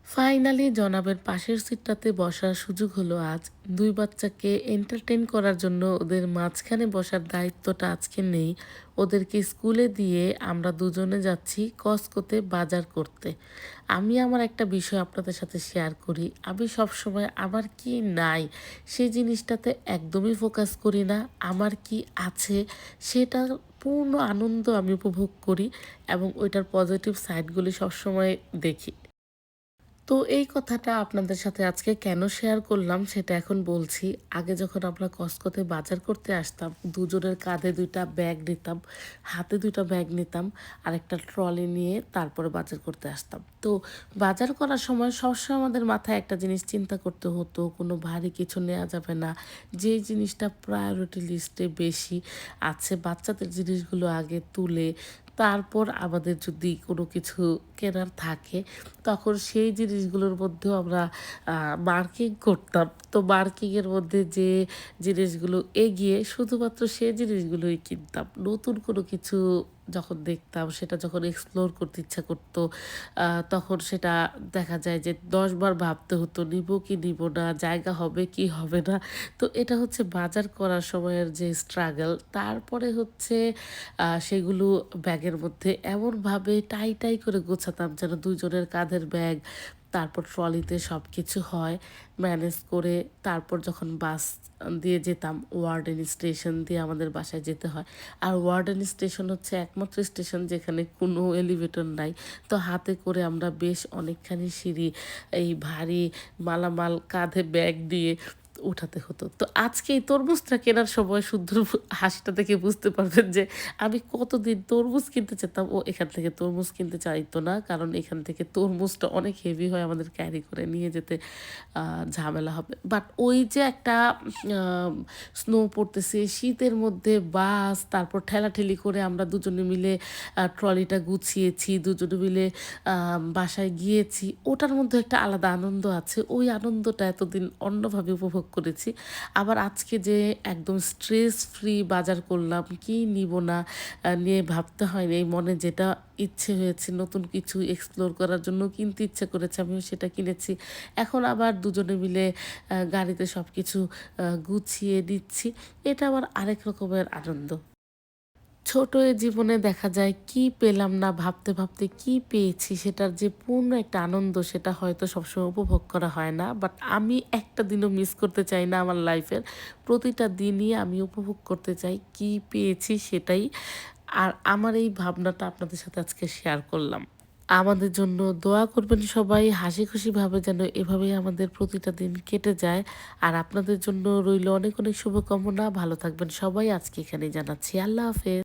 Finally জনাবের পাশের সিটটাতে বসার সুযোগ হলো আজ। ২ বাচ্চাকে এন্টারটেইন করার জন্য ওদের মাঝখানে বসার দায়িত্বটা আজকে নেই। ওদেরকে স্কুলে দিয়ে আমরা দুজনে যাচ্ছি কস্টকোতে বাজার করতে। আমি আমার একটা বিষয় আপনাদের সাথে শেয়ার করি। আমি সবসময় আমার কি নাই সেই জিনিসটাতে একদমই ফোকাস করি না। আমার কি আছে সেটার পূর্ণ আনন্দ আমি উপভোগ করি এবং ওইটার পজিটিভ সাইডগুলি সবসময় দেখি। তো এই কথাটা আপনাদের সাথে আজকে কেন শেয়ার করলাম সেটা এখন বলছি। আগে যখন আমরা কস্টকোতে বাজার করতে আসতাম, দুজনের কাঁধে ২ টা ব্যাগ নিতাম, হাতে ২ টা ব্যাগ নিতাম, আর একটা ট্রলি নিয়ে তারপরে বাজার করতে আসতাম। তো বাজার করার সময় সবসময় আমাদের মাথায় একটা জিনিস চিন্তা করতে হতো, কোনো ভারী কিছু নেওয়া যাবে না। যেই জিনিসটা প্রায়োরিটি লিস্টে বেশি আছে, বাচ্চাদের জিনিসগুলো আগে তুলে তারপর আমাদের যদি কোনো কিছু কেনার থাকে তখন সেই জিনিসগুলোর মধ্যেও আমরা মার্কিং করতাম। তো মার্কিংয়ের মধ্যে যে জিনিসগুলো এগিয়ে শুধুমাত্র সেই জিনিসগুলোই কিনতাম। নতুন কোনো কিছু যখন দেখতাম সেটা যখন এক্সপ্লোর করতে ইচ্ছা করতো তখন সেটা দেখা যায় যে ১০ বার ভাবতে হতো নিবো কি নিবো না, জায়গা হবে কি হবে না। তো এটা হচ্ছে বাজার করার সময়ের যে স্ট্রাগল। তারপরে হচ্ছে সেগুলো ব্যাগের মধ্যে এমনভাবে টাই করে গোছাতাম যেন ২ জনের কাঁধের ব্যাগ, তারপর ট্রলিতে সবকিছু হয়। ম্যানেজ করে তারপর যখন বাস দিয়ে যেতাম, ওয়ার্ডেন স্টেশন দিয়ে আমাদের বাসায় যেতে হয়। আর ওয়ার্ডেন স্টেশন হচ্ছে একমাত্র স্টেশন যেখানে কোনো এলিভেটর নাই। তো হাতে করে আমরা বেশ অনেকখানি সিঁড়ি এই ভারী মালামাল কাঁধে ব্যাগ দিয়ে উঠাতে হতো। তো আজকে এই তরমুজটা কেনার সময় সুন্দর হাসিটা দেখে বুঝতে পারবেন যে আমি কতদিন তরমুজ কিনতে চেতাম, ও এখান থেকে তরমুজ কিনতে চাইতো না। কারণ এখান থেকে তরমুজটা অনেক হেভি হয়, আমাদের ক্যারি করে নিয়ে যেতে ঝামেলা হবে। বাট ওই যে একটা আ স্নো পড়তেছে, শীতের মধ্যে বাস, তারপর ঠেলাঠেলি করে আমরা দুজনে মিলে ট্রলিটা গুছিয়েছি, দুজনে মিলে আ বাসায় গিয়েছি। ওটার মধ্যে একটা আলাদা আনন্দ আছে। ওই আনন্দটা এতদিন অন্যভাবে উপভোগ করেছি। আবার আজকে যে একদম স্ট্রেস ফ্রি বাজার করলাম, কি নিব না নিয়ে ভাবতে হয়নি। এই মনে যেটা ইচ্ছে হয়েছে নতুন কিছু এক্সপ্লোর করার জন্য কিনতে ইচ্ছে করেছে, আমিও সেটা কিনেছি। এখন আবার দুজনে মিলে গাড়িতে সবকিছু গুছিয়ে দিচ্ছি। এটা আবার আরেক রকমের আনন্দ। ছোট এ জীবনে দেখা যায় কি পেলাম না ভাবতে কি পেয়েছি সেটার যে পূর্ণ একটা আনন্দ সেটা হয়তো সবসময় উপভোগ করা হয় না। বাট আমি একটা দিনও মিস করতে চাই না আমার লাইফের। প্রতিটা দিনই আমি উপভোগ করতে চাই কি পেয়েছি সেটাই। আর আমার এই ভাবনাটা আপনাদের সাথে আজকে শেয়ার করলাম। আমাদের জন্য দোয়া করবেন সবাই। হাসিখুশিভাবে যেন এভাবেই আমাদের প্রতিটা দিন কেটে যায়। আর আপনাদের জন্য রইল অনেক শুভকামনা। ভালো থাকবেন সবাই। আজকে এখানেই জানাচ্ছি আল্লাহ হাফেজ।